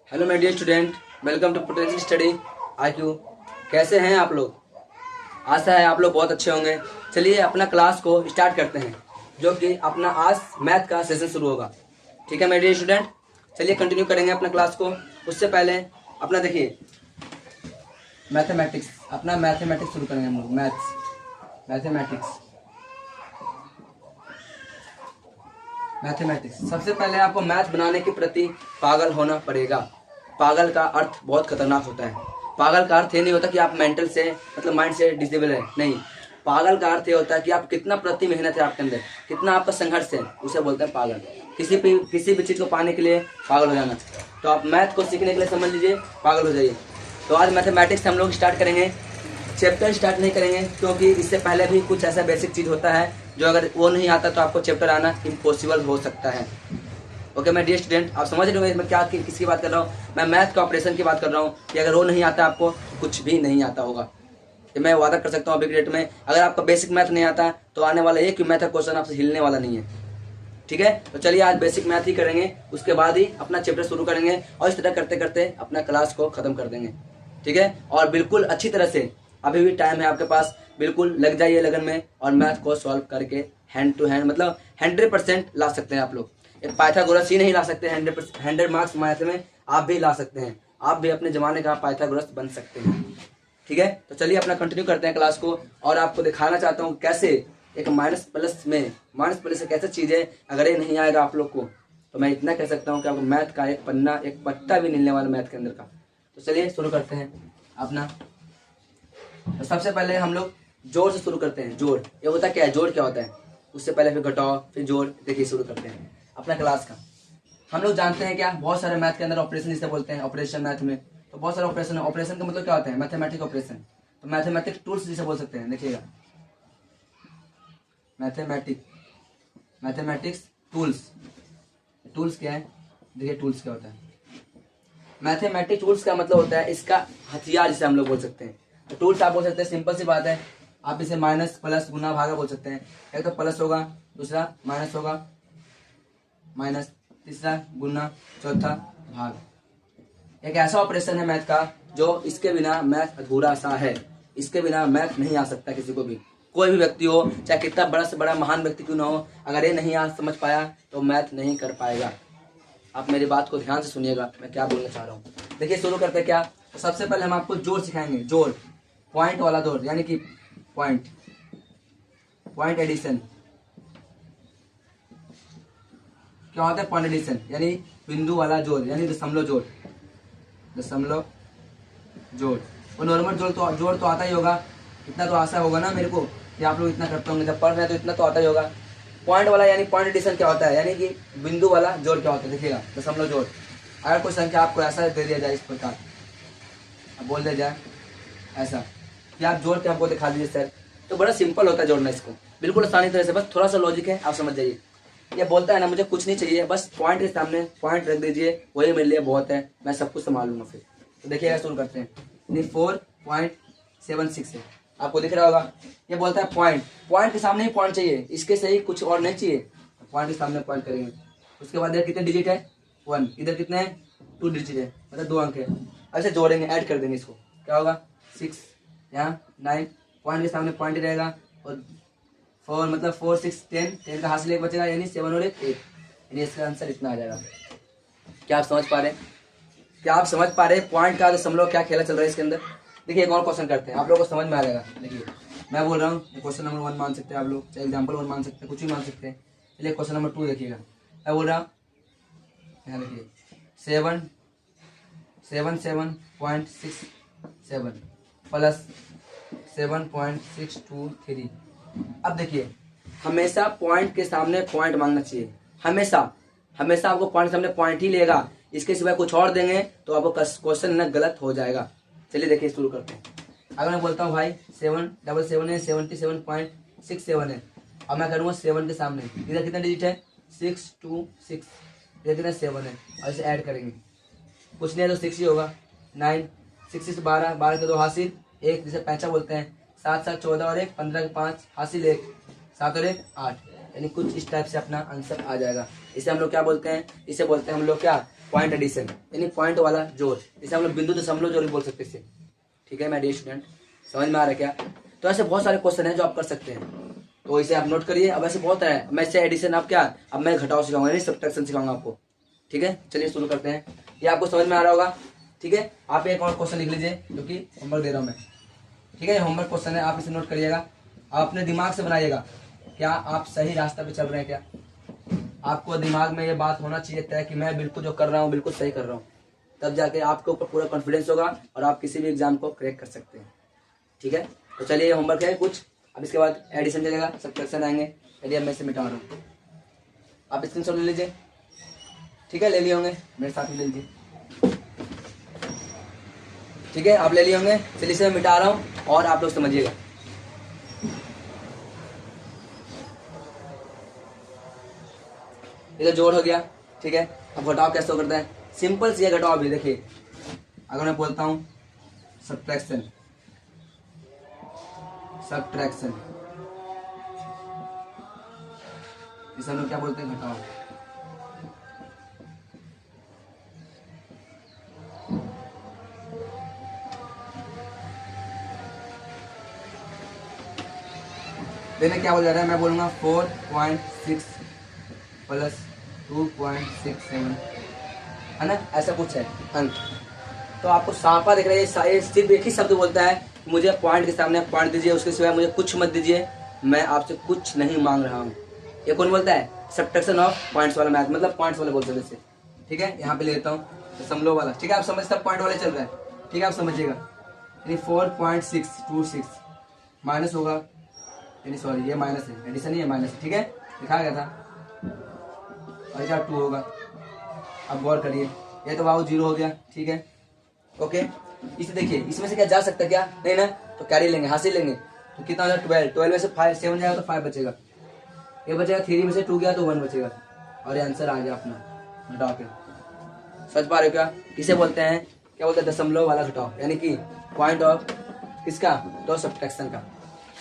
Hello my dear student, welcome to potential study IQ। कैसे हैं आप लोग? आशा है आप लोग बहुत अच्छे होंगे। चलिए अपना क्लास को स्टार्ट करते हैं, जो कि अपना आज मैथ का सेशन शुरू होगा। ठीक है माय डियर स्टूडेंट, चलिए कंटिन्यू करेंगे अपना क्लास को। उससे पहले अपना देखिए मैथमेटिक्स, अपना मैथमेटिक्स शुरू करेंगे हम लोग। मैथमेटिक्स सबसे पहले आपको मैथ बनाने के प्रति पागल होना पड़ेगा। पागल का अर्थ बहुत खतरनाक होता है। पागल का अर्थ ये नहीं होता कि आप मेंटल से मतलब माइंड से डिसेबल है, नहीं। पागल का अर्थ ये होता है कि आप कितना प्रति मेहनत है आपके अंदर, कितना आपका संघर्ष है, उसे बोलते हैं पागल। किसी भी चीज़ को पाने के लिए पागल हो जाना। तो आप मैथ को सीखने के लिए समझ लीजिए पागल हो जाइए। तो आज मैथमेटिक्स हम लोग स्टार्ट करेंगे। चैप्टर स्टार्ट नहीं करेंगे क्योंकि इससे पहले भी कुछ ऐसा बेसिक चीज़ होता है जो अगर वो नहीं आता तो आपको चैप्टर आना इम्पॉसिबल हो सकता है। ओके माय डियर स्टूडेंट, आप समझ रहे हो मैं क्या किसकी बात कर रहा हूँ? मैं मैथ का ऑपरेशन की बात कर रहा हूँ कि अगर वो नहीं आता आपको कुछ भी नहीं आता होगा। तो मैं वादा कर सकता हूँ अभी डेट में अगर आपका बेसिक मैथ नहीं आता तो आने वाला एक मैथ का क्वेश्चन आपसे हिलने वाला नहीं है। ठीक है, तो चलिए आज बेसिक मैथ ही करेंगे, उसके बाद ही अपना चैप्टर शुरू करेंगे और इस तरह करते करते अपना क्लास को खत्म कर देंगे। ठीक है, और बिल्कुल अच्छी तरह से अभी भी टाइम है आपके पास, बिल्कुल लग जाइए लगन में और मैथ को सॉल्व करके हैंड टू हैंड मतलब 100% ला सकते हैं आप लोग। एक पाइथागोरस ही नहीं ला सकते 100 मार्क्स मैथ में, आप भी ला सकते हैं। आप भी अपने जमाने का पाइथागोरस बन सकते हैं। ठीक है, तो चलिए अपना कंटिन्यू करते हैं क्लास को और आपको दिखाना चाहता हूँ कैसे एक माइनस प्लस एक ऐसा चीज़ है अगर ये नहीं आएगा आप लोग को तो मैं इतना कह सकता हूँ कि आपको मैथ का एक पन्ना एक पत्ता भी नहीं मिलने वाला मैथ के अंदर का। तो चलिए शुरू करते हैं अपना। तो सबसे पहले हम लोग जोड़ से शुरू करते हैं। जोड़ ये होता क्या है, जोड़ क्या होता है, उससे पहले फिर घटाओ फिर जोड़। देखिए शुरू करते हैं अपना क्लास का। हम लोग जानते हैं क्या, बहुत सारे मैथ के अंदर ऑपरेशन जिसे बोलते हैं, ऑपरेशन मैथ में तो बहुत सारे ऑपरेशन है। ऑपरेशन का मतलब क्या होता है, मैथमेटिक ऑपरेशन। तो मैथमेटिक्स टूल्स जिसे बोल सकते हैं। देखिएगा मैथमेटिक्स टूल्स क्या है, देखिए टूल्स क्या होता है। मैथमेटिक टूल्स का मतलब होता है इसका हथियार जिसे हम लोग बोल सकते हैं। तो टूल्स आप बोल सकते हैं, सिंपल सी बात है। आप इसे माइनस प्लस गुना भागा बोल सकते हैं। एक तो प्लस होगा, दूसरा माइनस होगा, माइनस, तीसरा गुना, चौथा भाग। एक ऐसा ऑपरेशन है मैथ का जो इसके बिना मैथ अधूरा सा है। इसके बिना मैथ नहीं आ सकता किसी को भी। कोई भी व्यक्ति हो, चाहे कितना बड़ा से बड़ा महान व्यक्ति क्यों ना हो, अगर ये नहीं आज समझ पाया तो मैथ नहीं कर पाएगा। आप मेरी बात को ध्यान से सुनिएगा मैं क्या बोलना चाह रहा हूँ। देखिए शुरू करते हैं क्या। तो सबसे पहले हम आपको जोड़ सिखाएंगे। जोड़, पॉइंट वाला जोड़, यानी कि पॉइंट एडिशन। क्या होता है पॉइंट एडिशन, यानी बिंदु वाला जोड़, यानी दशमलव जोड़। वो नॉर्मल जोड़ तो आता ही होगा, इतना तो आशा होगा ना मेरे को कि आप लोग इतना करते होंगे, जब पढ़ रहे हैं तो इतना तो आता ही होगा। पॉइंट वाला यानी पॉइंट एडिशन क्या होता है, यानी कि बिंदु वाला जोड़ क्या होता है। देखिएगा दशमलव जोड़। अगर कोई संख्या आपको ऐसा दे दिया जाए, इस प्रकार अब बोल दिया जाए ऐसा कि आप जोड़ के हमको दिखा दीजिए सर, तो बड़ा सिंपल होता है जोड़ना इसको, बिल्कुल आसानी तरह से। बस थोड़ा सा लॉजिक है, आप समझ जाइए। ये बोलता है ना मुझे कुछ नहीं चाहिए, बस पॉइंट के सामने पॉइंट रख दीजिए, वही मेरे लिए बहुत है, मैं सब कुछ संभाल लूंगा फिर। तो देखिएगा शुरू करते हैं। 4.76 है, आपको दिख रहा होगा। ये बोलता है पॉइंट के सामने ही पॉइंट चाहिए, इसके सही कुछ और नहीं चाहिए। पॉइंट के सामने पॉइंट करेंगे। उसके बाद इधर कितने डिजिट है, 1। इधर कितने हैं, 2 डिजिट है, मतलब 2 अंक है। ऐसे जोड़ेंगे, ऐड कर देंगे इसको, क्या होगा 6, यहाँ 9, पॉइंट के सामने पॉइंट रहेगा, और 4 मतलब 4 6 10 का हासिल एक बचेगा, यानी 7 और 8 यानी इसका आंसर इतना आ जाएगा। क्या आप समझ पा रहे हैं? पॉइंट का दशमलव क्या खेला चल रहा है इसके अंदर। देखिए एक और क्वेश्चन करते हैं, आप लोगों को समझ में आ जाएगा। देखिए मैं बोल रहा हूँ क्वेश्चन नंबर 1 मान सकते हैं आप लोग, चाहे एग्जाम्पल 1 मान सकते हैं, कुछ भी मान सकते हैं। चलिए क्वेश्चन नंबर 2 देखिएगा। मैं बोल रहा हूँ, यहाँ देखिए 7.67 प्लस 7.623। अब देखिए हमेशा पॉइंट के सामने पॉइंट मांगना चाहिए, हमेशा आपको पॉइंट के सामने पॉइंट ही लेगा, इसके सिवाय कुछ और देंगे तो आपको क्वेश्चन ना गलत हो जाएगा। चलिए देखिए शुरू करते हैं। अगर मैं बोलता हूँ भाई 777 है, 77.67 है, अब मैं करूँगा 7 के सामने, इधर कितना डिजिट है 626, इधर कितना 7 है, और इसे ऐड करेंगे, कुछ नहीं है तो 6 ही होगा। 9, 6 से 12, 12 के 2 हासिल 1, जिसे पैंचा बोलते हैं। 7 7 14 और 1, 15 के 5 हासिल 1, 7 और 1 8, यानी कुछ इस टाइप से अपना आंसर आ जाएगा। इसे हम लोग क्या बोलते हैं, इसे बोलते हैं हम लोग क्या, पॉइंट एडिशन यानी पॉइंट वाला जोड़, जैसे हम लोग बिंदु दशमलव जोड़ भी बोल सकते हैं इसे। ठीक है, मैं डियर स्टूडेंट, समझ में आ रहा है क्या? तो ऐसे बहुत सारे क्वेश्चन हैं जो आप कर सकते हैं, तो इसे आप नोट करिए। अब ऐसे बहुत है, मैं इससे एडिशन आप क्या, अब मैं घटाव सिखाऊंगा यानी सब्ट्रैक्शन सिखाऊंगा आपको। ठीक है, चलिए शुरू करते हैं। ये आपको समझ में आ रहा होगा। ठीक है, आप एक और क्वेश्चन लिख लीजिए जो कि होमवर्क दे रहा हूँ मैं। ठीक है, होमवर्क क्वेश्चन है, आप इसे नोट करिएगा, आप अपने दिमाग से बनाइएगा, क्या आप सही रास्ता पे चल रहे हैं क्या? आपको दिमाग में ये बात होना चाहिए तय कि मैं बिल्कुल जो कर रहा हूँ बिल्कुल सही कर रहा हूँ, तब जाके आपके ऊपर पूरा कॉन्फिडेंस होगा और आप किसी भी एग्जाम को क्रैक कर सकते हैं। ठीक है, तो चलिए ये होमवर्क है कुछ। अब इसके बाद एडिशन चलेगा, सब्ट्रैक्शन आएंगे। चलिए मैं इसे मिटा रहा हूँ, आप स्क्रीनशॉट ले लीजिए। ठीक है, ले लिए होंगे, मेरे साथ में ले लीजिए। ठीक है, आप ले लिए होंगे। चलिए इसे मैं मिटा रहा हूँ और आप लोग समझिएगा। ये तो जोड़ हो गया। ठीक है, अब घटाव कैसे हो करता है, सिंपल सी घटाव भी। देखिए अगर मैं बोलता हूँ सब्ट्रैक्शन, सब्ट्रैक्शन इसे हम लोग क्या बोलते हैं, घटाव। देखना क्या बोल जा रहा है, मैं बोलूंगा 4.6 प्लस 2.67 है ना, ऐसा कुछ है अंक। तो आपको साफा दिख रहा है, ये सिर्फ एक ही शब्द बोलता है, मुझे पॉइंट के सामने पॉइंट दीजिए, उसके सिवाय मुझे कुछ मत दीजिए, मैं आपसे कुछ नहीं मांग रहा हूँ। ये कौन बोलता है, सब्ट्रैक्शन ऑफ पॉइंट्स वाला मैथ, मतलब पॉइंट्स वाले बोलते हैं जैसे। ठीक है, यहाँ पे ले लेता हूँ दशमलव वाला। ठीक है, आप समझते पॉइंट वाले चल रहा है। ठीक है, आप समझिएगा, यानी 4.626 माइनस होगा, यानी सॉरी ये माइनस है, एडिशन ही है, माइनस है। ठीक है, लिखा गया था, और क्या 2 होगा। अब गौर करिए, ये तो बाबू 0 हो गया। ठीक है, ओके, इसे देखिए, इसमें से क्या जा सकता है क्या, नहीं ना, तो कैरी लेंगे, हासिल लेंगे, तो कितना हो जाएगा 12, 12 में से 5 7 जाएगा तो 5 बचेगा, ये बचेगा, 3 में से 2 गया तो 1 बचेगा, और ये आंसर आ गया अपना घटाव के। समझ पा रहे हो क्या? इसे बोलते हैं, क्या बोलते हैं, दशमलव वाला घटाव, यानी कि पॉइंट ऑफ किसका, तो सब्ट्रैक्शन का।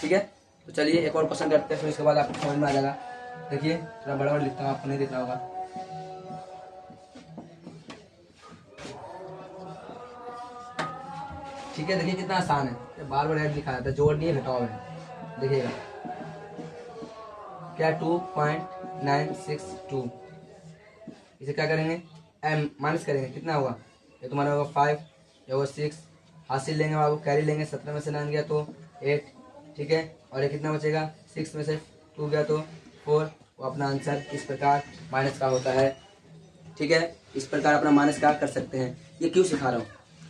ठीक है, तो चलिए एक और क्वेश्चन करते हैं, फिर इसके बाद आपको समझ में आ जाएगा। देखिए थोड़ा बड़ा बड़ा लिखता हूँ, आपको नहीं दिख रहा होगा। ठीक है, देखिए कितना आसान है, बार बार ऐड लिखा जाता है, जोड़ नहीं है घटाव है। देखिएगा क्या 2.962, इसे क्या करेंगे, एम माइनस करेंगे, कितना होगा, ये तुम्हारा होगा 5, ये होगा 6, हासिल लेंगे बाबू, कैरी लेंगे, 17 में से 9 गया तो 8। ठीक है, और ये कितना बचेगा, 6 में से 2 गया तो 4। वो अपना आंसर इस प्रकार माइनस का होता है। ठीक है, इस प्रकार अपना माइनस का कर सकते हैं। ये क्यों सिखा रहा हूँ,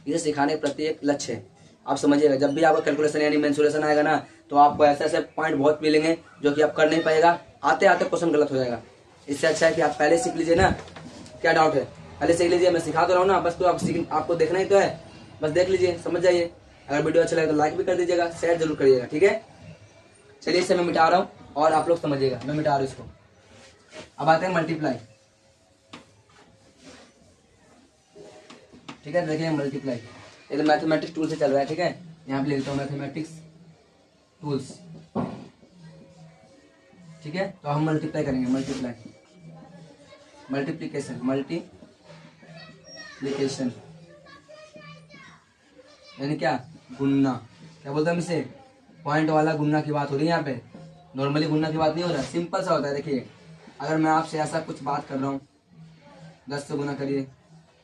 इसे सिखाने के प्रति एक लक्ष्य है। आप समझिएगा, जब भी आपका कैलकुलेशन यानी मेंसुरेशन आएगा ना, तो आपको ऐसे ऐसे पॉइंट बहुत मिलेंगे जो कि आप कर नहीं पाएगा, आते आते क्वेश्चन गलत हो जाएगा। इससे अच्छा है कि आप पहले सीख लीजिए ना, क्या डाउट है, पहले सीख लीजिए, मैं सिखा तो रहा हूँ ना, बस तो आपको देखना ही तो है, बस देख लीजिए, समझ जाइए। अगर वीडियो अच्छा लगे तो लाइक भी कर दीजिएगा, शेयर जरूर करिएगा। ठीक है, चलिए इसे मैं मिटा रहा हूँ और आप लोग समझिएगा, मैं मिटा रहा हूँ इसको। अब आते हैं मल्टीप्लाई। ठीक है, देखिए मल्टीप्लाई, ये तो मैथमेटिक्स टूल से चल रहा है। ठीक है, यहाँ पे ले लेता हूँ मैथमेटिक्स टूल्स। ठीक है, तो हम मल्टीप्लाई करेंगे, मल्टीप्लाई, मल्टीप्लिकेशन, मल्टीप्लिकेशन यानी क्या, गुन्ना। क्या बोलते हैं हम इसे, पॉइंट वाला गुन्ना की बात हो रही है यहाँ पे, नॉर्मली गुन्ना की बात नहीं हो रहा, सिंपल सा होता है। देखिए अगर मैं आपसे ऐसा कुछ बात कर रहा हूँ, 10 से गुना करिए,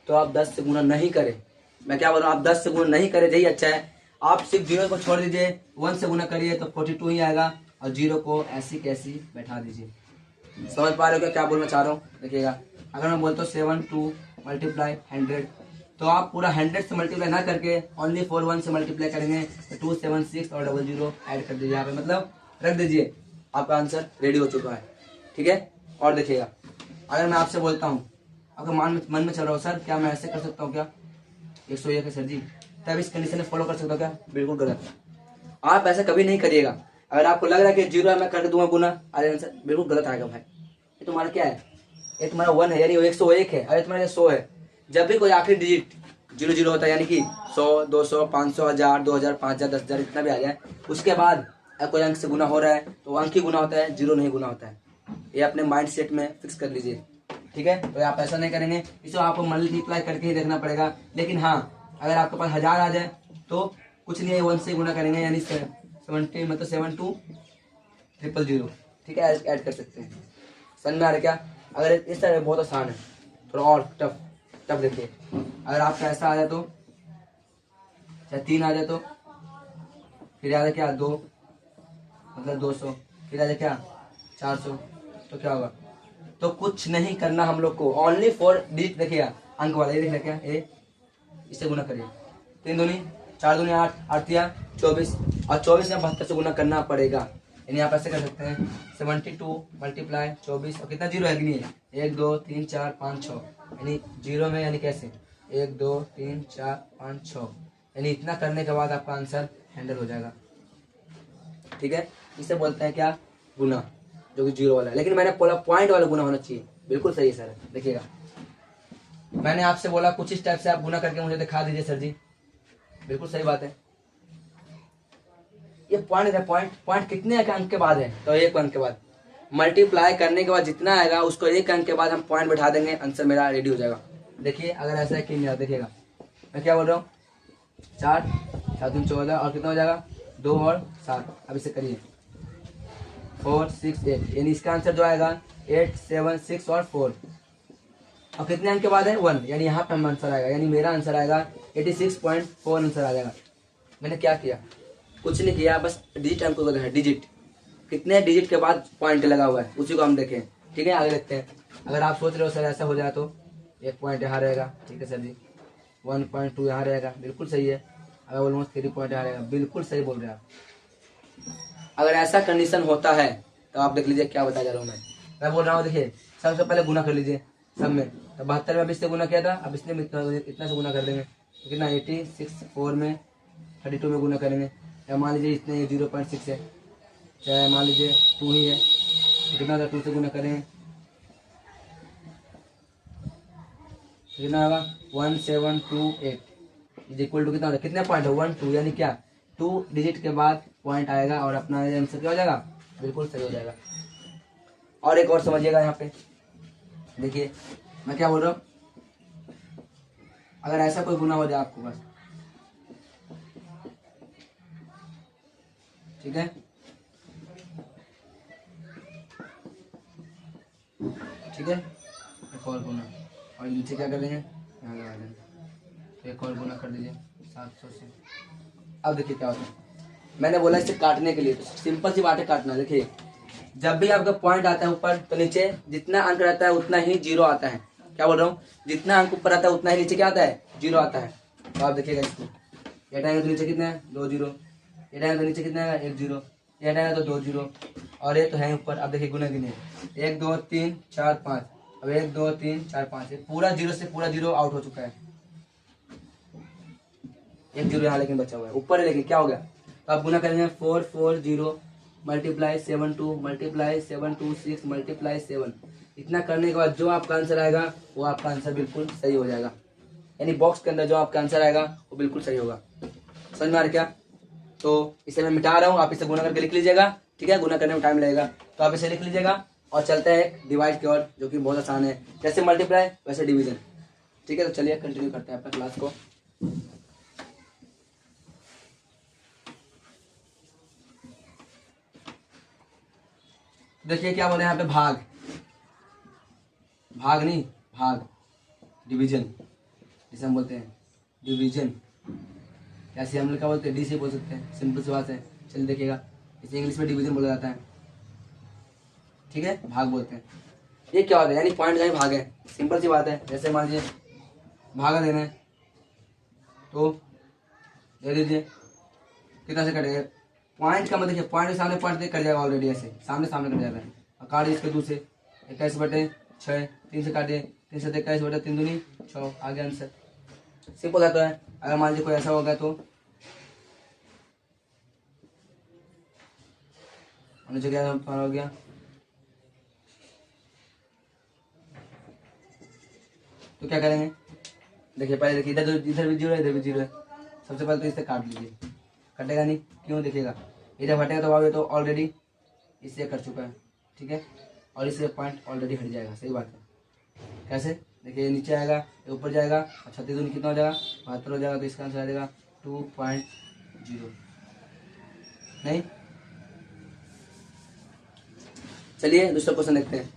तो आप 10 से गुना नहीं करें, मैं क्या बोल रहा हूँ, आप 10 से गुना नहीं करें, यही अच्छा है। आप सिर्फ 0 को छोड़ दीजिए, 1 से गुना करिए तो 42 ही आएगा, और 0 को ऐसी कैसी बैठा दीजिए। समझ पा रहे हो क्या बोलना चाह रहा हूँ? देखिएगा, अगर मैं बोलता हूँ 7 2 मल्टीप्लाई 100, तो आप पूरा 100 से मल्टीप्लाई ना करके ओनली 4 1 से मल्टीप्लाई करेंगे, तो 2 7 6 और 00 ऐड कर दीजिए यहाँ पे, मतलब रख दीजिए, आपका आंसर रेडी हो चुका है। ठीक है, और देखिएगा, अगर मैं आपसे बोलता हूँ, आपका मन में चल रहा हो, सर क्या मैं ऐसे कर सकता हूँ क्या, 101 है सर जी, तब इस कंडीशन में फॉलो कर सकता हूँ क्या, बिल्कुल गलत। आप ऐसा कभी नहीं करिएगा। अगर आपको लग रहा है कि 0 है मैं कर दूंगा गुना, अरे आंसर बिल्कुल गलत आएगा भाई। ये तुम्हारा क्या है, ये तुम्हारा 1 है, यानी 101 है, अरे तुम्हारा 100 है। जब भी कोई आखिरी डिजिट 00 होता है, यानी कि 100 200 500 1000 2000 5000 10000 इतना भी आ जाए, उसके बाद कोई अंक से गुना हो रहा है तो अंक ही गुना होता है, 0 नहीं गुना होता है। ये अपने माइंड सेट में फिक्स कर लीजिए। ठीक है, तो आप ऐसा नहीं करेंगे, इसको आपको मल्टीप्लाई करके ही देखना पड़ेगा। लेकिन हाँ, अगर आपके पास 1000 आ जाए तो कुछ नहीं है, 1 से गुना करेंगे, यानी 70 मतलब 7200, ठीक है, ऐड कर सकते हैं। समझ में आ रहा क्या? अगर इस तरह बहुत आसान है, थोड़ा और टफ टफ देखिए। अगर आपका ऐसा आ जाए तो, चाहे 3 आ जाए तो, फिर आ जाए क्या 2 मतलब 200, फिर आ जाए क्या 400, तो क्या होगा? तो कुछ नहीं करना हम लोग को, ओनली फॉर डिजिट देखिएगा, अंक वाला ये देखिए क्या ए, इससे गुना करिए, 3 दूनी 4 दूनी 8, 8 या 24, और 24 में 72 से गुना करना पड़ेगा। यानी आप ऐसे कर सकते हैं 72 मल्टीप्लाई 24, और कितना जीरो है कि नहीं है, 1 2 3 4 5 6, यानी जीरो में, यानी कैसे 1 2 3 4 5 6, यानी इतना करने के बाद आपका आंसर हैंडल हो जाएगा। ठीक है, इसे बोलते हैं क्या? गुना, जो कि जीरो वाला है। लेकिन मैंने बोला पॉइंट वाला गुना होना चाहिए। बिल्कुल सही है सर, देखिएगा मैंने आपसे बोला कुछ इस टाइप से आप गुना करके मुझे दिखा दीजिए सर जी। बिल्कुल सही बात है, ये पॉइंट है, पॉइंट कितने अंक के बाद है? तो 1 अंक के बाद। मल्टीप्लाई करने के बाद जितना आएगा उसको 1 अंक के बाद हम पॉइंट बैठा देंगे, आंसर मेरा रेडी हो जाएगा। देखिए अगर ऐसा है कि नहीं, देखिएगा मैं क्या बोल रहा हूँ, 4 4 3 14, और कितना हो जाएगा 2 और 7। अब इसे करिए 4 6 8, यानी इसका आंसर जो आएगा 8 7 6 और 4, और कितने अंक के बाद है 1, यानी यहाँ पे हम आंसर आएगा, यानी मेरा आंसर आएगा 86.4 आंसर आ जाएगा। मैंने क्या किया? कुछ नहीं किया, बस डिजिट अंक को देखा, डिजिट कितने डिजिट के बाद पॉइंट लगा हुआ है उसी को हम देखें। ठीक है, आगे देखते हैं। अगर आप सोच रहे हो सर ऐसा हो जाए तो 1 पॉइंट यहाँ रहेगा, ठीक है सर जी, 1.2 यहाँ रहेगा, बिल्कुल सही है। अगर ऑलमोस्ट 3 पॉइंट यहाँ रहेगा, बिल्कुल सही बोल रहे हैं आप। अगर ऐसा कंडीशन होता है तो आप देख लीजिए क्या बता जा रहा हूँ मैं बोल रहा हूँ। देखिए सबसे पहले गुना कर लीजिए सब में, तो 72 में अब इससे गुना किया था, अब इसलिए इतना से गुना कर देंगे, तो कितना 86 4 में 32 में गुना करेंगे, या मान लीजिए इतने 0.6 है, चाहे मान लीजिए 2 ही है, तो कितना था 2 से गुना करेंगे, तो कितना होगा 1728 इज इक्वल टू कितना होगा, कितने पॉइंट है 1 2, यानी क्या 2 डिजिट के बाद पॉइंट आएगा और अपना आंसर क्या हो जाएगा, बिल्कुल सही हो जाएगा। और एक और समझिएगा यहाँ पे, देखिए मैं क्या बोल रहा हूँ, अगर ऐसा कोई गुना हो जाए आपको बस, ठीक है, ठीक है, एक और गुना, और नीचे क्या कर देंगे, यहाँ लगा देंगे, तो एक और गुना कर दीजिए 700 से। अब देखिए क्या होता है, मैंने बोला इसे काटने के लिए, तो सिंपल सी बात है काटना। देखिए जब भी आपका पॉइंट आता है ऊपर, तो नीचे जितना अंक रहता है उतना ही जीरो आता है। क्या बोल रहा हूँ, जितना अंक ऊपर आता है उतना ही नीचे क्या आता है, जीरो आता है। तो आप देखिएगा इसको, ये हटाएंगे तो नीचे कितना है 2 0, ये हटाएंगे तो नीचे कितना है 1 0, ये हटाएंगे तो 2 0, और ये तो है ऊपर। अब देखिए गुना गिने 1 2 3 4 5, अब 1 2 3 4 5, पूरा जीरो से पूरा जीरो आउट हो चुका है, 1 0 यहाँ लेकिन बचा हुआ है ऊपर है, लेकिन क्या हो गया, तो आप गुना करेंगे 4 4 0 मल्टीप्लाई 7 2 मल्टीप्लाई 7 2 6 मल्टीप्लाई 7। इतना करने के बाद जो आपका आंसर आएगा वो आपका आंसर बिल्कुल सही हो जाएगा, यानी बॉक्स के अंदर जो आपका आंसर आएगा वो बिल्कुल सही होगा। समझ में आ रहा क्या? तो इसे मैं मिटा रहा हूँ, आप इसे गुना करके लिख लीजिएगा, ठीक है, गुना करने में टाइम लगेगा, तो आप इसे लिख लीजिएगा। और चलते हैं डिवाइड की ओर, जो कि बहुत आसान है, जैसे मल्टीप्लाई वैसे डिवीजन। ठीक है, तो चलिए कंटिन्यू करते हैं अपना क्लास को। देखिए क्या बोले यहाँ पे, भाग, भाग नहीं भाग, डिवीजन जिसे हम बोलते हैं डिवीजन, ऐसे हम लोग क्या बोलते हैं डी से बोल सकते हैं, सिंपल सी बात है। चलिए देखिएगा, इसे इंग्लिश में डिवीजन बोला जाता है, ठीक है, भाग बोलते हैं। ये क्या होता है, यानी पॉइंट का ही भाग है, सिंपल सी बात है। जैसे मान लीजिए भागा देना है, तो दे दीजिए, कितना से कटेगा, पॉइंट का मतलब देखिए पॉइंट के सामने पॉइंट कट जाएगा ऑलरेडी, ऐसे सामने सामने कट जाता है। और काट इसके 2 से 21/6, 3 से काटिए, 3 से 21/3 दूनी 6, आगे आंसर सिंपल रहता है। अगर मान लीजिए कोई ऐसा होगा तो नीचे क्या हो गया, तो क्या करेंगे, देखिए पहले देखिए इधर भी जीरो है, इधर भी जीरो है। सबसे पहले तो इसे काट लीजिए, कटेगा नहीं, क्यों, देखिएगा इधर हटेगा तो आगे तो ऑलरेडी इससे कट चुका है, ठीक है, और इससे पॉइंट ऑलरेडी हट जाएगा, सही बात है। कैसे देखिए, ये नीचे आएगा, ये ऊपर जाएगा, और 36 दूनी कितना हो जाएगा 72 हो जाएगा, तो इसका आंसर आ जाएगा 2.0। नहीं, चलिए दूसरा क्वेश्चन देखते हैं।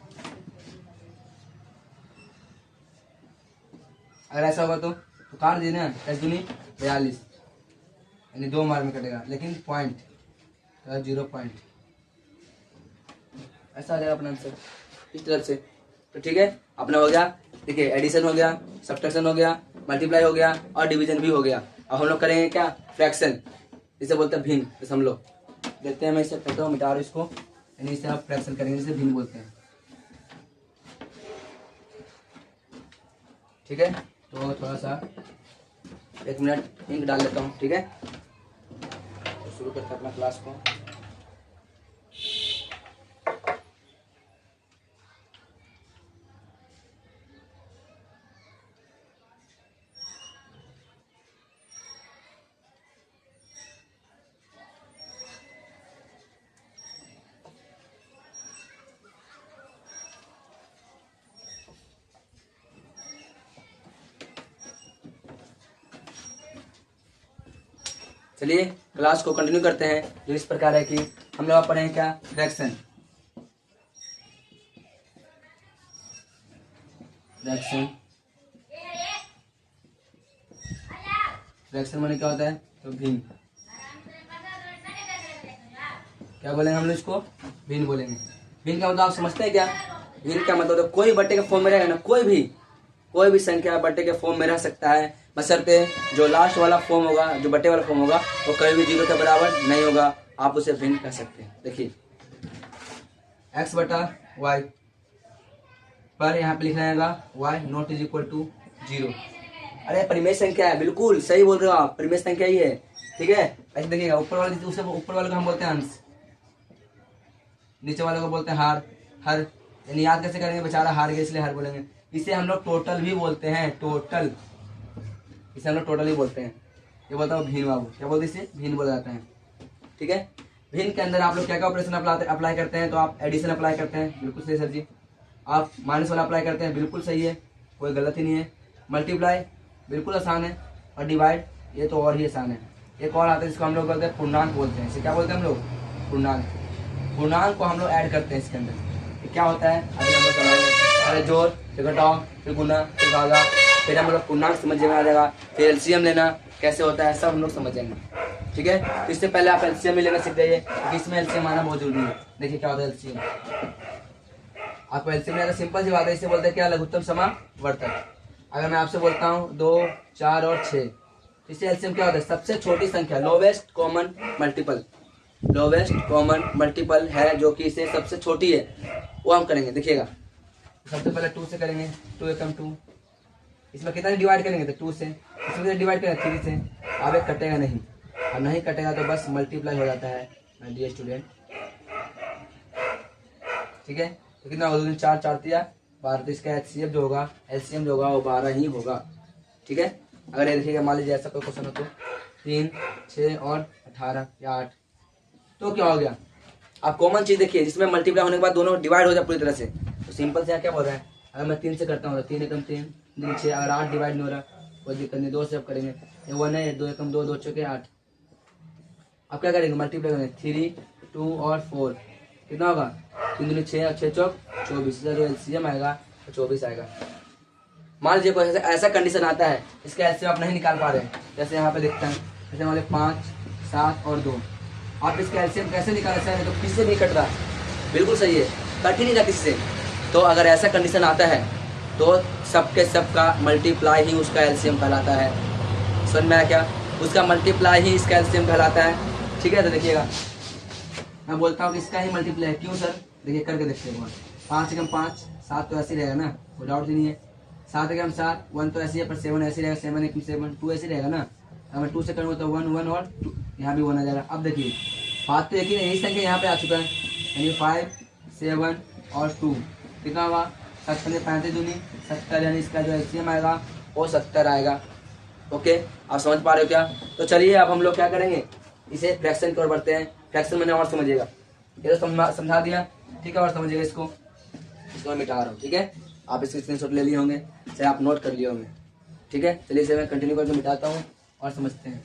अगर ऐसा होगा तो काट दीजिए ना, 10 दूनी 42, यानी 2 मार्क में कटेगा, लेकिन पॉइंट 0 पॉइंट ऐसा आ जाएगा अपना आंसर इस तरफ से। तो ठीक है, अपना हो गया। देखिए, एडिशन हो गया, सब्ट्रैक्शन हो गया, मल्टीप्लाई हो गया और डिवीजन भी हो गया। अब हम लोग करेंगे क्या, फ्रैक्शन, जिसे बोलते हैं भिन्न। जैसे हम लोग देखते हैं, मैं इसे कहता हूँ, मिटा रहा हूँ इसको, यानी इसे आप फ्रैक्शन करेंगे, जिसे भिन्न बोलते हैं। ठीक है, तो थोड़ा सा 1 मिनट इंक डाल लेता हूँ। ठीक है, तो शुरू करते हैं अपना क्लास को। चलिए क्लास को कंटिन्यू करते हैं, जो इस प्रकार है कि हम लोग पढ़ेंगे क्या, फ्रैक्शन। फ्रैक्शन फ्रैक्शन माने क्या होता है, तो भिन्न। क्या बोलेंगे हम लोग इसको, भिन्न बोलेंगे। भिन्न का मतलब आप समझते हैं क्या, भिन्न का मतलब तो कोई बट्टे के फॉर्म में रहेगा ना, कोई भी संख्या बट्टे के फॉर्म में रह सकता है, बशर्ते जो लास्ट वाला फॉर्म होगा, जो बट्टे वाला फॉर्म होगा, वो कभी भी 0 के बराबर नहीं होगा, आप उसे भिन्न कह सकते हैं। देखिए, x बटा y पर यहाँ पे लिखना रहेगा y naught is equal to 0। अरे परिमेय संख्या है, बिल्कुल सही बोल रहे हो आप, परिमेय संख्या ही है। ठीक है, ऐसे देखिएगा, ऊपर वाले को हम बोलते हैं अंश, नीचे वाले को बोलते हैं हर। यानी याद कैसे करेंगे, बेचारा हार गया इसलिए हर बोलेंगे। इसे हम लोग टोटल भी बोलते हैं, टोटल, इसे हम लोग टोटल ही बोलते हैं। ये बोलता हूँ भिन्न, बाबू क्या बोलते हैं, इसे भिन्न बोला जाता है। ठीक है, भिन्न के अंदर आप लोग क्या क्या ऑपरेशन अप्लाई करते हैं, तो आप एडिशन अप्लाई करते हैं, बिल्कुल सही सर जी। आप माइनस वाला अप्लाई करते हैं, बिल्कुल सही है, कोई गलत ही नहीं है। मल्टीप्लाई बिल्कुल आसान है, और डिवाइड ये तो और ही आसान है। एक और आता है जिसको हम लोग बोलते हैं पूर्णांक बोलते हैं। इसे क्या बोलते हैं हम लोग, पूर्णांक। पूर्णांक को हम लोग ऐड करते हैं इसके अंदर। क्या होता है अभी हम लोग समझेंगे, अरे जोड़, फिर घटाओ, फिर गुना, फिर भागा, फिर हम लोग पूर्णांक समझने में आ जाएगा। फिर एलसीएम लेना कैसे होता है, सब हम लोग समझेंगे। ठीक है, तो इससे पहले आप एलसीएम भी लेना सीख जाइए, क्योंकि इसमें एलसीएम आना बहुत जरूरी है। देखिए क्या होता है एलसीएम, आपको एलसीएम लेना सिंपल सी बात है। इसे बोलते हैं क्या, लघुत्तम समावर्तक। अगर मैं आपसे बोलता हूँ 2, 4 और 6, इससे एलसीएम क्या होता है, सबसे छोटी संख्या, lowest common multiple. Lowest common multiple है जो कि इसे सबसे छोटी है, वो हम करेंगे। देखिएगा, सबसे पहले 2 से करेंगे, 2 एकम 2। इसमें कितना डिवाइड करेंगे, तो 2 से। इसमें डिवाइड करेंगे 3 से। अब एक कटेगा नहीं, और नहीं कटेगा तो बस मल्टीप्लाई हो जाता है माय डियर स्टूडेंट। ठीक है, तो कितना होगा, 2 दिन 4, 4 तिया 12, तो इसका एलसीएम जो होगा वो 12 ही होगा। ठीक है, अगर ये देखिएगा, मान लीजिए ऐसा कोई क्वेश्चन हो तो 3, 6 और 18 या 8, तो क्या हो गया, आप कॉमन चीज देखिए, जिसमें मल्टीप्लाई होने के बाद दोनों डिवाइड हो जाए पूरी तरह से। तो सिंपल से क्या बोल रहा है, अगर मैं 3 से करता हूँ तो 3 एकम 3, 3 6, अगर 8 डिवाइड नहीं हो रहा कोई दिक्कत नहीं, 2 से अब करेंगे, ये 1 है, 2 एकम 2, 2 चौके 8। अब क्या करेंगे, मल्टीप्लाई करेंगे, 3, 2 और 4, कितना होगा, 3 दूनी 6 और 6 चौक 24, जो एलसीएम आएगा तो 24 आएगा। मान लीजिए कोई ऐसा कंडीशन आता है, इसका एलसीएम आप नहीं निकाल पा रहे, जैसे यहाँ पे देखते हैं, जैसे हमारे 5, 7 और 2, आप इसका एलसीएम कैसे निकाल सकते हैं, तो किसी से नहीं कट रहा, बिल्कुल सही है, कट ही नहीं रहा किसी से। तो अगर ऐसा कंडीशन आता है तो सबके सबका मल्टीप्लाई ही उसका एलसीएम कहलाता है। समझ में आया क्या, उसका मल्टीप्लाई ही इसका एलसीएम कहलाता है। ठीक है, तो देखिएगा, मैं बोलता हूँ कि इसका ही मल्टीप्लाई, क्यों सर, देखिए करके देखते हैं। 5 एकम 5, 7 तो ऐसे रहेगा ना, कोई डाउट ही नहीं है। 7 एकम 7, 1 तो ऐसी है, पर 7 ऐसे रहेगा, 7 एकम 7, 2 ऐसे रहेगा ना। अगर 2 से करूँगा तो 1, 1 और 2, यहाँ भी 1 आ जाएगा। अब देखिए, बात तो एक ही यही संख्या यहाँ पे आ चुका है, यानी 5, 7 और 2, कितना हुआ, 70, 35 दूनी 70, यानी इसका जो एलसीएम आएगा वो 70 आएगा। ओके, आप समझ पा रहे हो क्या। तो चलिए अब हम लोग क्या करेंगे, इसे फ्रैक्शन की ओर बढ़ते हैं। फ्रैक्शन मैंने और समझिएगा, ये तो समझा दिया, ठीक है, और समझिएगा, इसको मैं मिटा रहा हूँ। ठीक है, आप इसके स्क्रीनशॉट ले लिए होंगे, चाहे आप नोट कर लिए होंगे। ठीक है, चलिए इसे मैं कंटिन्यू करके मिटाता हूँ और समझते हैं।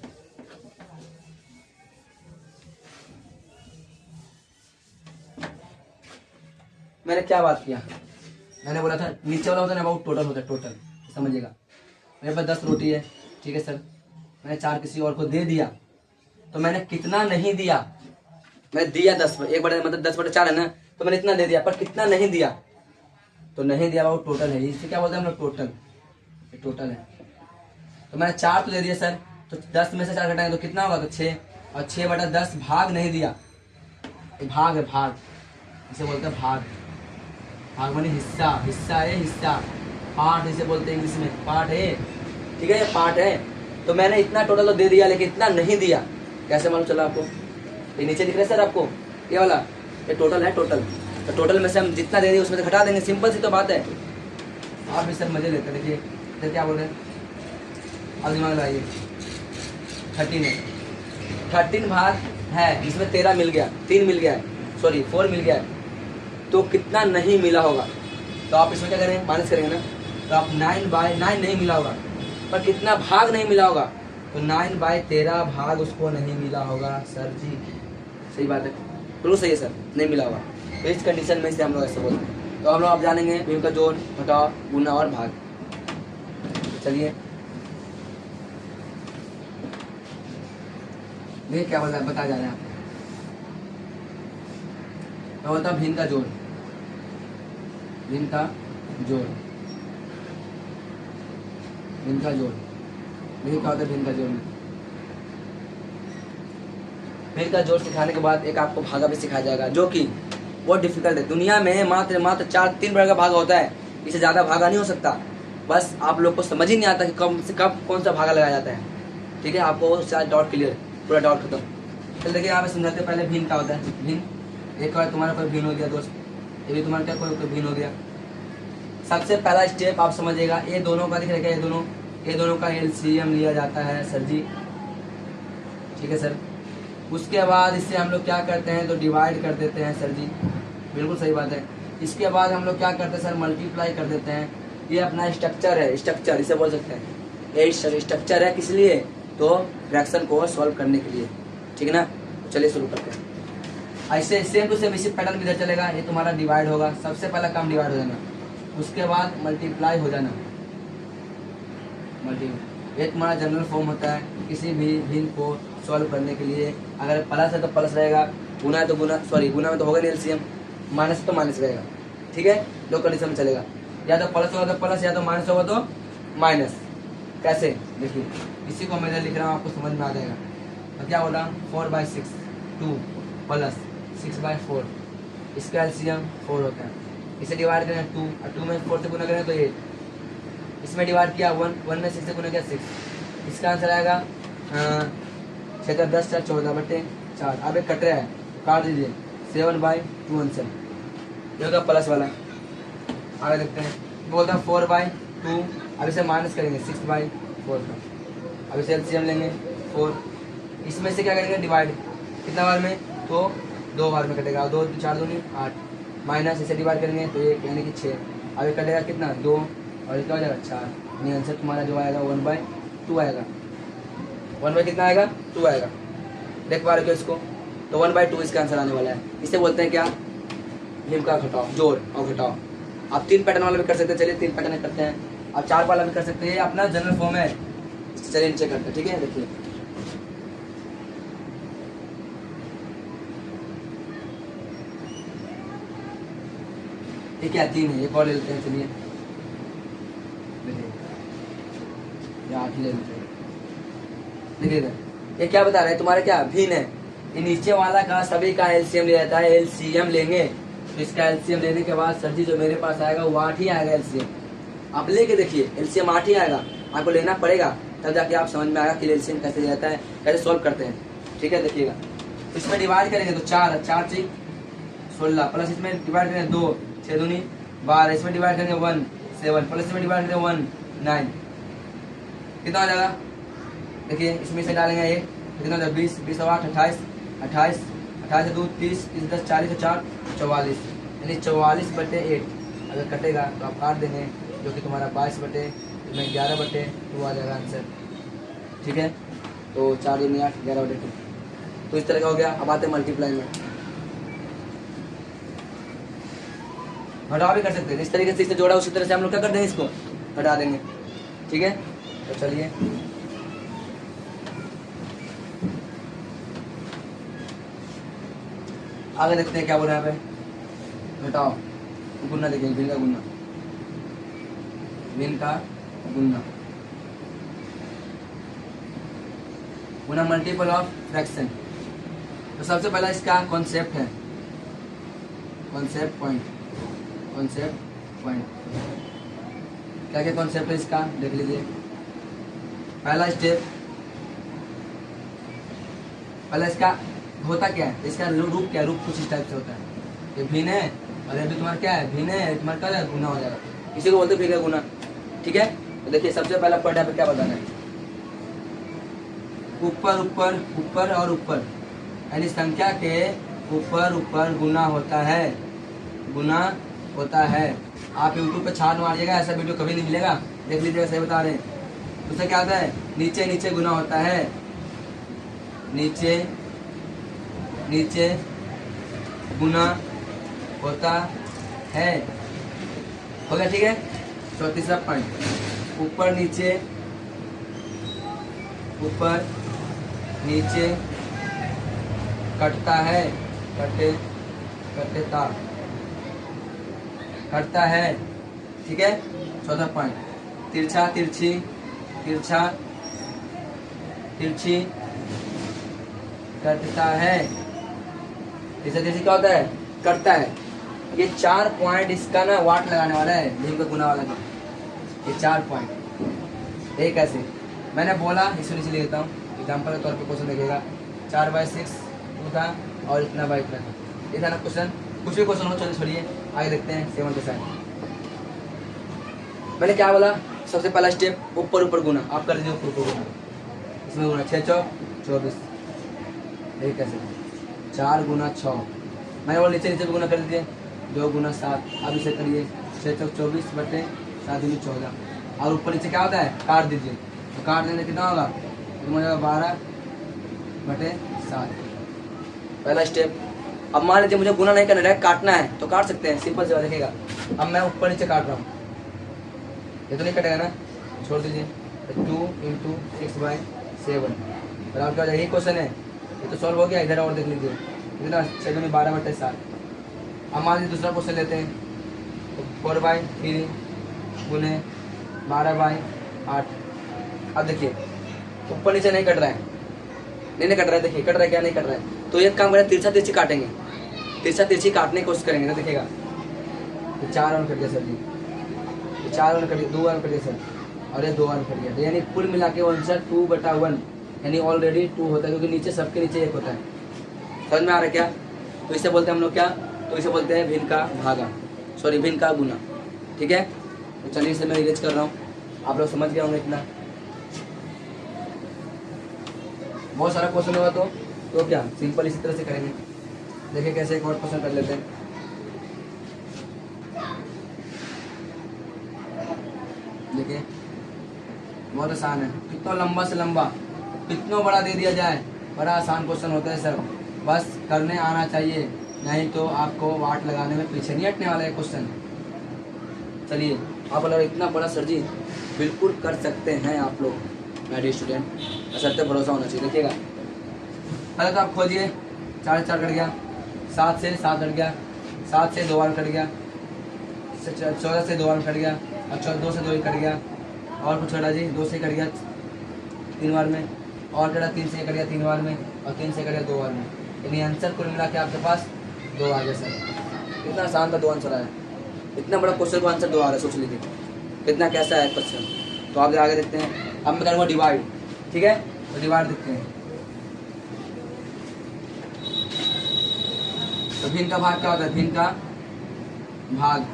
मैंने क्या बात किया, मैंने बोला था नीचे वाला होता है ना अबाउट टोटल होता है, टोटल समझिएगा। मेरे पास 10 रोटी है, ठीक है सर, मैंने 4 किसी और को दे दिया, तो मैंने कितना नहीं दिया, मैंने दिया 10, एक बड़े मतलब 10/4 है ना, तो मैंने इतना दे दिया, पर कितना नहीं दिया, तो नहीं दिया वो टोटल है। इसे क्या बोलते हैं हम लोग, टोटल, ये टोटल है। तो मैंने 4 तो दे दिया सर, तो 10 में से 4 घटाएंगे तो कितना होगा, तो 6, और 6/10 भाग नहीं दिया, ये भाग है, भाग, इसे बोलते हैं भाग। भाग माने हिस्सा, हिस्सा है, हिस्सा, पार्ट इसे बोलते हैं इंग्लिश में, पार्ट है, ठीक है, ये पार्ट है। तो मैंने इतना टोटल तो दे दिया, लेकिन इतना नहीं दिया, कैसे मालूम चला आपको, ये नीचे दिख रहा है सर आपको, ये वाला, ये टोटल है, टोटल। तो टोटल में से हम जितना दे दिए उसमें से घटा देंगे, सिंपल सी तो बात है। आप भी सर मजे लेते हैं, देखिए इधर क्या बोल रहे हैं, अब दिमाग लगाइए। 13 है, 13 भाग है, इसमें 13 मिल गया, 3 मिल गया है, सॉरी 4 मिल गया है, तो कितना नहीं मिला होगा, तो आप इसमें क्या करेंगे, माइनस करेंगे ना, तो आप 9/9 नहीं मिला होगा, पर कितना भाग नहीं मिला होगा, तो 9/13 भाग उसको नहीं मिला होगा सर जी। सही बात है, बिल्कुल सही है सर, नहीं मिला होगा। तो इस कंडीशन में से हम लोग ऐसे बोलते हैं। तो हम लोग आप जानेंगे भीम का जोड़, घटाव, गुना और भाग। चलिए देखिए क्या बता जा रहे हैं आपको। तो होता है भीम का जोड़, भीम का जोड़, भीम का जोड़, देखिए क्या होता है भीम का जोड़ में। भीम का जोड़ सिखाने के बाद एक आपको भागा भी सिखाया जाएगा, जो कि बहुत डिफिकल्ट है। दुनिया में मात्र 3 प्रकार का भागा होता है, इससे ज़्यादा भागा नहीं हो सकता। बस आप लोग को समझ ही नहीं आता कि कब से कब कौन सा भागा लगाया जाता है। ठीक है, आपको शायद डाउट क्लियर, पूरा डाउट खत्म। चल देखिए यहाँ पे समझाते पहले भीम क्या होता है। भीम, एक बार तुम्हारा कोई भीम हो गया दोस्त, ये भी तुम्हारा क्या कोई भीम हो गया। सबसे पहला स्टेप आप समझिएगा, ये दोनों का दिख रहा है, ये दोनों का LCM लिया जाता है सर जी। ठीक है सर, उसके बाद इससे हम लोग क्या करते हैं, तो डिवाइड कर देते हैं सर जी, बिल्कुल सही बात है। इसके बाद हम लोग क्या करते हैं सर, मल्टीप्लाई कर देते हैं। ये अपना स्ट्रक्चर है, स्ट्रक्चर इसे बोल सकते हैं। ये स्ट्रक्चर है किस लिए, तो फ्रैक्शन को सॉल्व करने के लिए। ठीक है ना, तो चलिए शुरू करते हैं। ऐसे सेम टू सेम इसी पैटर्न इधर चलेगा। ये तुम्हारा डिवाइड होगा, सबसे पहला काम डिवाइड हो जाना, उसके बाद मल्टीप्लाई हो जाना, मल्टीप्लाई। ये तुम्हारा जनरल फॉर्म होता है किसी भी भीम को सॉल्व करने के लिए। अगर प्लस है तो प्लस रहेगा, गुना है तो गुना, सॉरी गुना में तो होगा नहीं LCM, माइनस तो माइनस रहेगा। ठीक है, दो कंडीशन में चलेगा, या तो प्लस होगा तो प्लस, या तो माइनस होगा तो माइनस। कैसे, देखिए इसी को मैं लिख रहा हूँ, आपको समझ में आ जाएगा। तो क्या बोला, 4/6, 2 प्लस 6/4, इसका LCM 4 होता है। इसे डिवाइड करें 2, और 2 में 4 से गुना करें तो 8, इसमें डिवाइड किया 1 में 6 से गुना किया 6, इसका आंसर आएगा 6 10 4 14/4। अब एक कट रहा है, काट दीजिए, 7/2 आंसर, ये होगा प्लस वाला। आगे देखते हैं, बोलता है 4/2, अब इसे माइनस करेंगे 6/4 का। अब इसे LCM लेंगे 4, इसमें से क्या करेंगे, डिवाइड, कितना बार में, तो 2 बार में कटेगा, 2 4 दूनी 8, माइनस इसे डिवाइड करेंगे तो ये यानी कि 6, अब कटेगा कितना 2, और इसका हो जाएगा 4। यानी आंसर तुम्हारा जो आएगा 1/2 आएगा। 1 कितना आएगा, 2 आएगा। देख पा रहे हो इसको, तो 1/2 इसका आंसर आने वाला है। इसे बोलते हैं क्या, भीम का घटाव, जोड़ और घटाव। आप 3 पैटर्न वाला भी कर सकते हैं, चलिए 3 पैटर्न करते हैं। आप 4 वाला भी कर सकते हैं, अपना जनरल फॉर्म है। चलिए नीचे करते हैं, ठीक है। देखिए ये क्या 3 है, एक और ले लेते हैं, चलिए 8 ले लेते हैं। देखिए ये क्या बता रहे हैं, तुम्हारा क्या भिन्न है। ये नीचे वाला का सभी का LCM ले जाता है, LCM लेंगे तो इसका LCM लेने के बाद सर जी जो मेरे पास आएगा वो 8 ही आएगा LCM। आप लेके देखिए LCM 8 ही आएगा, आपको लेना पड़ेगा, तब जाके आप समझ में आएगा कि LCM कैसे ले जाता है, कैसे सॉल्व करते हैं। ठीक है, देखिएगा इसमें डिवाइड करेंगे तो 4 4 6 16, प्लस इसमें डिवाइड करेंगे 2 6 दूनी 12, इसमें डिवाइड करेंगे 1 7, प्लस इसमें डिवाइड करेंगे 1 9, कितना हो जाएगा। देखिए इसमें से डालेंगे 1, कितना हो जाएगा 20 20 और 8 28 28 28 से 2 30 30 10 40 4 44, यानी 44/8। अब अगर कटेगा तो आप काट देंगे, जो कि तुम्हारा 22 में 11/2 आ जाएगा आंसर। ठीक है, तो 4 दूनी 8, 11/2। तो इस तरह का हो गया। अब आते हैं मल्टीप्लाई में। घटाव भी कर सकते हैं, जिस तरीके से इसे जोड़ा उसी तरह से हम लोग क्या कर देंगे, इसको घटा देंगे। ठीक है, तो चलिए आगे देखते हैं क्या बोल रहा है यहाँ पे। घटाओ, गुना देखिए, भिन्न का गुना, भिन्न का गुना, गुना मल्टीपल ऑफ फ्रैक्शन। तो सबसे पहला इसका कॉन्सेप्ट है, कॉन्सेप्ट पॉइंट, कॉन्सेप्ट पॉइंट क्या क्या कॉन्सेप्ट है इसका देख लीजिए। पहला स्टेप, पहला इसका होता क्या है, इसका रूप क्या है, रूप कुछ इस टाइप से होता है। ये भिन्न है और अभी तुम्हारा क्या है, भिन्न है, तुम्हारा क्या है, गुना हो जाएगा, इसी को बोलते हैं भिन्न का गुना। ठीक है, तो देखिए सबसे पहला पॉइंट यहाँ पे क्या बताना है, ऊपर ऊपर ऊपर और ऊपर, यानी संख्या के ऊपर ऊपर गुना होता है, गुना होता है। आप यूट्यूब पे छान मारिएगा, ऐसा वीडियो कभी नहीं मिलेगा, देख लीजिएगा, सही बता रहे हैं। उससे क्या आता है, नीचे नीचे गुना होता है, नीचे नीचे गुना होता है। हो गया, ठीक है। तो तीसरा पॉइंट, ऊपर नीचे, ऊपर नीचे कटता है, कटे कटता कटता है। ठीक है, चौथा पॉइंट, तिरछा तिरछी, तिरछा तिरछी कटता है। तिरछा तिरछी क्या होता है, कटता है। ये 4 पॉइंट इसका ना वाट लगाने वाला है, भिन्न का गुना वाला का। ये 4 पॉइंट एक ऐसे मैंने बोला, इसे नीचे ले लेता हूँ, एग्जाम्पल के तौर पे क्वेश्चन लगेगा। 4/6 था और इतना बाई इतना था, ये था ना क्वेश्चन। कुछ भी क्वेश्चन हो, चलो छोड़िए, आगे देखते हैं 7 के साथ। मैंने क्या बोला, सबसे पहला स्टेप ऊपर ऊपर गुना, आप कर दीजिए ऊपर ऊपर गुना। इसमें गुना 6 चौक 24, यही कैसे 4 गुना 6, मैंने बोला नीचे नीचे भी गुना कर दीजिए, 2 गुना 7। अब इसे करिए, 6 चौक 24 बटे 7 दूनी 14, और ऊपर नीचे क्या होता है, काट दीजिए। तो काट देने कितना होगा, हो जाएगा 12/7, पहला स्टेप। अब मान लीजिए मुझे गुना नहीं करना, डायरेक्ट काटना है, तो काट सकते हैं, सिंपल से देखिएगा। अब मैं ऊपर नीचे काट रहा हूँ, ये तो नहीं कटेगा ना, छोड़ दीजिए। 2 × 6/7 बराबर क्या हो जाएगा, यही क्वेश्चन है, ये तो सॉल्व हो गया। इधर और देख लीजिए, कितना 6 दूनी 12/7। अब मान लीजिए दूसरा क्वेश्चन लेते हैं, तो 4/3 गुने 12/8। अब देखिए ऊपर नीचे नहीं कट रहा है, नहीं कट रहा है, देखिए कट रहा है क्या, नहीं कट रहा है। तो एक काम करें, तिरछा तिरछी काटेंगे, तिरछा तिरछी काटने की कोशिश करेंगे ना, देखिएगा। तो 4 और कट गया सर जी, 4 और कट गया, 2 और कट गया सर, और ये 2 और कट गया। तो यानी कुल मिला के आंसर 2/1, यानी ऑलरेडी 2 होता है, क्योंकि नीचे सबके नीचे 1 होता है। समझ में आ रहा है क्या? तो इसे बोलते हैं हम लोग क्या, तो इसे बोलते हैं भिन्न का भागा, सॉरी भिन्न का गुना। ठीक है, तो चलिए इसे मैं इरेज कर रहा हूँ, आप लोग समझ गए होंगे इतना। बहुत सारा क्वेश्चन होगा तो क्या सिंपल इसी तरह से करेंगे। देखिए कैसे एक और क्वेश्चन कर लेते हैं। देखिए बहुत आसान है, कितना लंबा से लंबा, कितना बड़ा दे दिया जाए, बड़ा आसान क्वेश्चन होता है सर, बस करने आना चाहिए, नहीं तो आपको वाट लगाने में पीछे नहीं हटने वाला है क्वेश्चन। चलिए आप अगर इतना बड़ा सर जी बिल्कुल कर सकते हैं आप लोग, मेरे स्टूडेंट, सर पे भरोसा होना चाहिए। देखिएगा पहले तो आप खोजिए, 4 4 कट गया, 7 से 7 कट गया, 7 से 2 कट गया, 14 से 2 कट गया, अच्छा 2 से 2 कट गया, और कुछ कटा जी, 2 से कट गया 3 बार में, और कटा 3 से कट गया 3 बार में, और 3 से कट गया 2 बार में, यानी आंसर कुल मिला के आपके पास 2 आ गया सर। कितना आसान था, 2 आंसर आया, इतना बड़ा क्वेश्चन को आंसर 2 आ रहा है, सोच लीजिए कितना कैसा है क्वेश्चन। तो आप आगे देखते हैं, अब मैं करूँगा डिवाइड। ठीक है, तो डिवाइड देखते हैं। तो भिन्न का भाग क्या होता है, भिन्न का भाग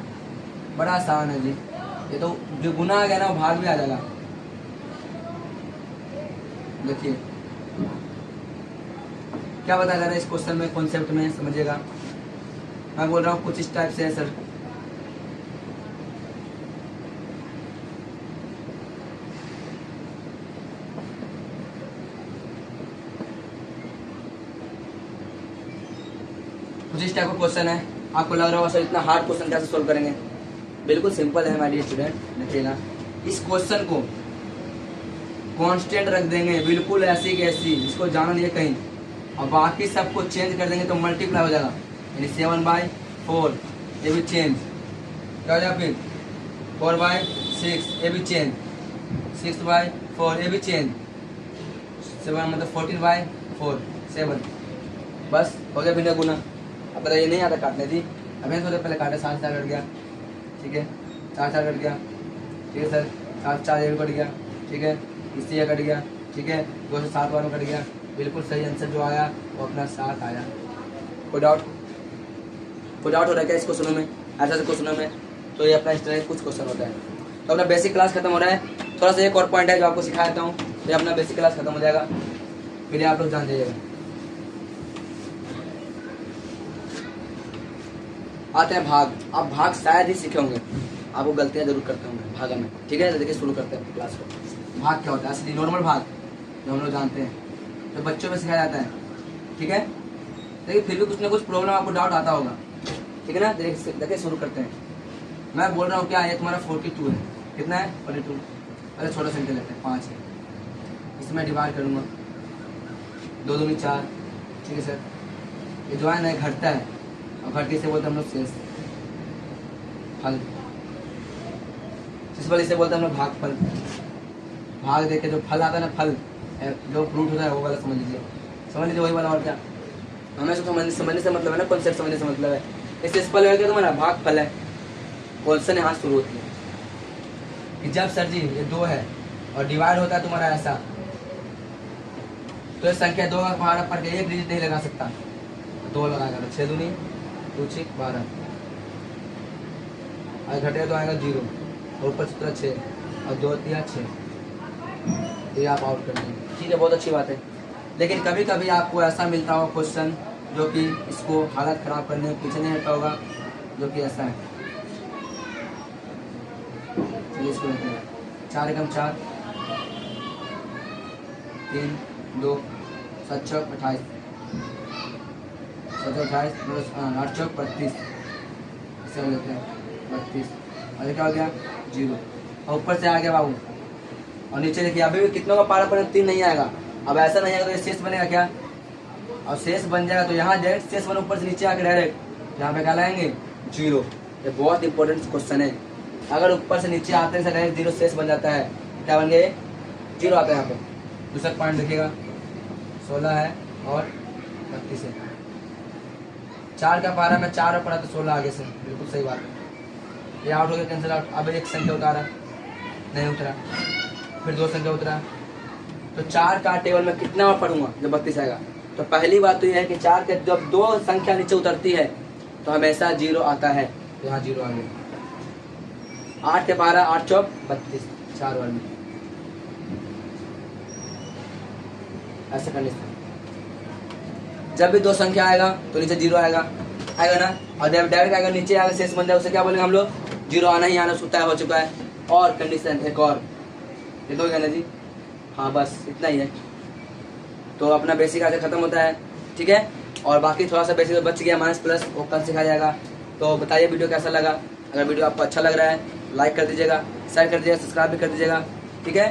बड़ा आसान है जी, ये तो जो गुना आ गया ना वो भाग भी आ जाएगा। देखिए क्या बताया जा रहा है इस क्वेश्चन में, कॉन्सेप्ट में समझिएगा। मैं बोल रहा हूँ कुछ इस टाइप से है सर, कुछ इस टाइप का क्वेश्चन है। आपको लग रहा होगा सर इतना हार्ड क्वेश्चन कैसे सोल्व करेंगे। बिल्कुल सिंपल है माय डियर स्टूडेंट। देखिएगा इस क्वेश्चन को कांस्टेंट रख देंगे बिल्कुल ऐसी की ऐसी, इसको जाना नहीं है कहीं, और बाकी सबको चेंज कर देंगे तो मल्टीप्लाई हो जाएगा, यानी 7/4 ये भी चेंज क्या हो जाएगा, फिर 4/6 ये भी चेंज, 6/4 ये भी चेंज, 7 मतलब 14/4 7। बस हो गया बिना गुना। अब बताइए नहीं आता काटने थी, अभी तो पहले काटे 7 4 कट गया, ठीक है 4 4 कट गया, ठीक है सर 7 4 ये भी कट गया, ठीक है इससे ये कट गया, ठीक है 2 से 7 बार में कट गया। बिल्कुल सही आंसर जो आया वो अपना 7 आया। कोई डाउट हो रहा है क्या इस क्वेश्चनों में, ऐसा ऐसे क्वेश्चनों में? तो ये अपना इस तरह कुछ क्वेश्चन होता है। तो अपना बेसिक क्लास खत्म हो रहा है। थोड़ा सा एक और पॉइंट है जो आपको सिखा देता हूँ, तो ये अपना बेसिक क्लास खत्म हो जाएगा, फिर आप लोग जान जाइएगा। आते हैं भाग। आप भाग शायद ही सीखे होंगे, आपको गलतियां जरूर करते होंगे भागा में, ठीक है। तो देखिए शुरू करते हैं क्लास को। भाग क्या होता है? असली नॉर्मल भाग जो हम लोग जानते हैं, जो बच्चों में सिखाया जाता है, ठीक है। देखिए फिर भी कुछ ना कुछ प्रॉब्लम आपको डाउट आता होगा, ठीक है ना। देखिए शुरू करते हैं। मैं बोल रहा हूँ क्या, ये तुम्हारा 42 है, कितना है 42। अरे छोटा संख्या लेते हैं 5 है, इसमें डिवाइड करूँगा 2 दूनी 4, ठीक है सर। ये जो है ना घटता है, और घटके से बोलते हैं हम लोग शेष फल, जिस वाले से बोलते हैं हम लोग भाग फल। भाग देके जो फल आता है ना, फल जो फ्रूट होता है वो वाला समझ लीजिए वही वाला। और क्या हमें समझने से मतलब है ना, कॉन्सेप्ट समझने से मतलब है। इससे फल है क्या तुम्हारा भाग फल है। क्वेश्चन यहाँ शुरू होती है कि जब सर जी ये 2 है और डिवाइड होता है तुम्हारा ऐसा, तो ये संख्या 2 का पहाड़ा पर एक डिजिट नहीं लगा सकता, 2 लगाएगा तो 6 दूनी 2 6 12, और घटेगा तो आएगा 0, और ऊपर से 6 और 2 3 6, ये आप आउट कर देंगे, ठीक है। बहुत अच्छी बात है। लेकिन कभी कभी आपको ऐसा मिलता होगा क्वेश्चन जो कि इसको हालत खराब करने में पीछे नहीं हटता होगा, जो कि ऐसा है। चलिए इसको लेते हैं। 4 एकम 4, 3 2 7 चौक 28, 7 28 8 चौक 32, इसे लेते हैं 32, और ये क्या हो गया 0, और ऊपर से आ गया बाबू, और नीचे देखिए अभी भी कितनों का पारा पर 3 नहीं आएगा। अब ऐसा नहीं आएगा तो ये शेष बनेगा क्या, और शेष बन जाएगा तो यहाँ डायरेक्ट शेष बने, ऊपर से नीचे आकर डायरेक्ट यहाँ पे क्या लाएंगे 0। ये बहुत इंपॉर्टेंट क्वेश्चन है। अगर ऊपर से नीचे आते से डायरेक्ट 0 शेष बन जाता है, क्या बन गए 0 आता है यहाँ पे। दूसरा पॉइंट देखिएगा 16 है और 32 है, 4 का पारा में 4 और पड़ा तो 16 आगे से, बिल्कुल सही बात है। ये आउट हो गया, कैंसिल आउट। अब एक संख्या उतारा नहीं उतरा, फिर 2 संख्या उतरा, तो 4 का टेबल में कितना और पढ़ूंगा जब 32 आएगा। तो पहली बात तो यह है कि 4 के जब 2 संख्या नीचे उतरती है तो हमेशा 0 आता है, तो यहाँ 0 आ गया। 8 के 12 8 चौक 32, 4 बार में ऐसे करने से जब भी 2 संख्या आएगा तो नीचे 0 आएगा ना, और जब डायरेक्ट आएगा नीचे आएगा शेष बन जाए, उसे क्या बोलेंगे हम लोग 0 आना ही आना, तय हो चुका है। और कंडीशन एक और ये तो कहना जी, हाँ बस इतना ही है। तो अपना बेसिक आज खत्म होता है, ठीक है। और बाकी थोड़ा सा बेसिक बच गया माइनस प्लस, वो कल सिखाया जाएगा। तो बताइए वीडियो कैसा लगा। अगर वीडियो आपको अच्छा लग रहा है लाइक कर दीजिएगा, शेयर कर दीजिएगा, सब्सक्राइब भी कर दीजिएगा, ठीक है।